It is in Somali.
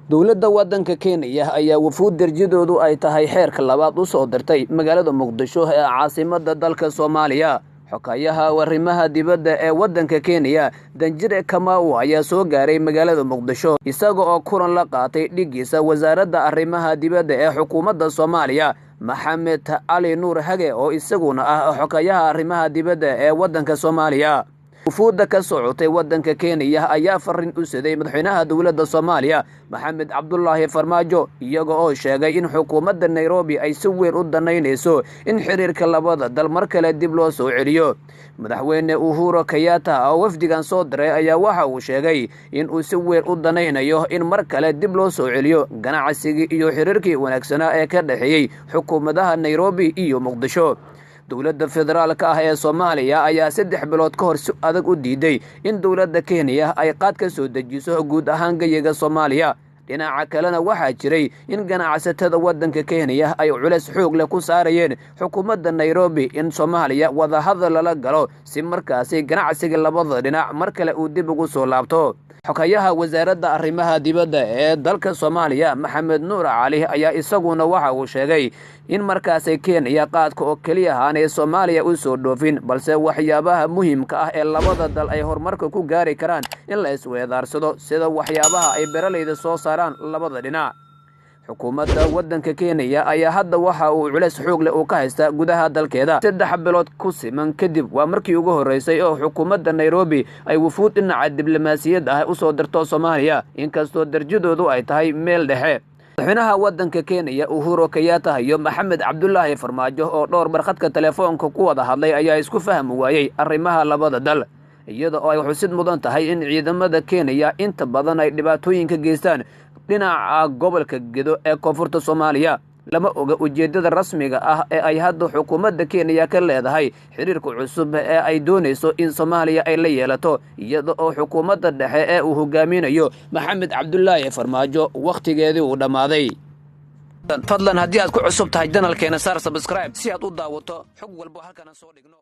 dowladda waddanka Kenya ayaa wafuud darajadoodu ay tahay xeerka labaad u soo dirtay magaalada Muqdisho ee caasimadda dalka Soomaaliya. Xokayaha arrimaha dibadda ee waddanka Kenya Danjire Kamau ayaa soo gaaray magaalada Muqdisho isaga oo kulan la qaatay dhigiisa wasaaradda arrimaha dibadda ee xukuumadda Soomaaliya Maxamed Ali Nuur Hage oo isaguna ah xokayaha arrimaha dibadda ee waddanka Soomaaliya. wufuudda ka socotay waddanka Kenya ayaa farin u siday madaxweynaha dowladda Soomaaliya Maxamed Cabdullaahi Farmaajo iyaga oo sheegay in xukuumadda Nairobi ay si weyn u danaynayso in xiriirka labada dal mar kale dib loo soo celiyo. Madaxweyne Uhuru Kenyatta oo wafdigan soo diray ayaa waxa uu sheegay in uu si weyn u danaynayo in mar kale dib loo soo celiyo ganacsiga iyo xiriirkii wanaagsanaa ee ka dhaxeeyay xukuumadaha Nairobi iyo Muqdisho. dowladda federaalka ah ee Soomaaliya ayaa 3 bilood ka hor si adag u diiday in dowladda Kenya ay qaad ka soo dejiso guud ahaan gayaga Soomaaliya. dhinaca kalena waxaa jiray in ganacsatada waddanka Kenya ay culeys xoog leh ku saarayeen xukuumadda Nairobi in Soomaaliya wada hadal la galo si markaasi ganacsiga labada dhinac mar kale uu dib ugu soo laabto. xokayaha wasaaradda arrimaha dibadda ee dalka Soomaaliya Maxamed Nuur Ali ayaa isaguna waxa uu sheegay in markaasi Kenya qaadka oo kaliya aanay Soomaaliya u soo dhoofin balse waxyaabaha muhiimka ah ee labada dal ay horumarka ku gaari karaan in la isweedaarsado sida waxyaabaha ay beeralayda soo saaraan labada dhinac. xukuumadda waddanka Kenya ayaa hadda waxa uu culeys xoog leh ka haysta gudaha dalkeeda 3 bilood ku siman kadib waa markii ugu horeysay oo xukuumadda Nairobi ay wufuud dhinaca diblomaasiyadda ah u soo dirto Soomaaliya inkastoo darajadoodu ay tahay meel dhexe. madaxweynaha waddanka Kenya Uhuru Kenyatta iyo Maxamed Cabdullaahi Farmaajo oo dhowr barqadka telefoonka ku wada hadlay ayaa isku fahmi waayay arrimaha labada dal iyada oo ay xusid mudan tahay in ciidamada Kenya inta badan ay dhibaatooyinka geystaan dhinaca gobolka Gedo ee koonfurta Soomaaliya. lama oga ujeedada rasmiga ah ee ay hadda xukuumadda Kenya ka leedahay xiriirka cusub ee ay doonayso in Soomaaliya ay la yeelato iyada oo xukuumadda dhexe ee uu hogaaminayo Maxamed Cabdullaahi Farmaajo waqtigeedii uu dhamaaday. fadlan haddii aad ku cusub tahay channelkeena saar subscribe si aad u daawato xog walba halkan soo dhigno.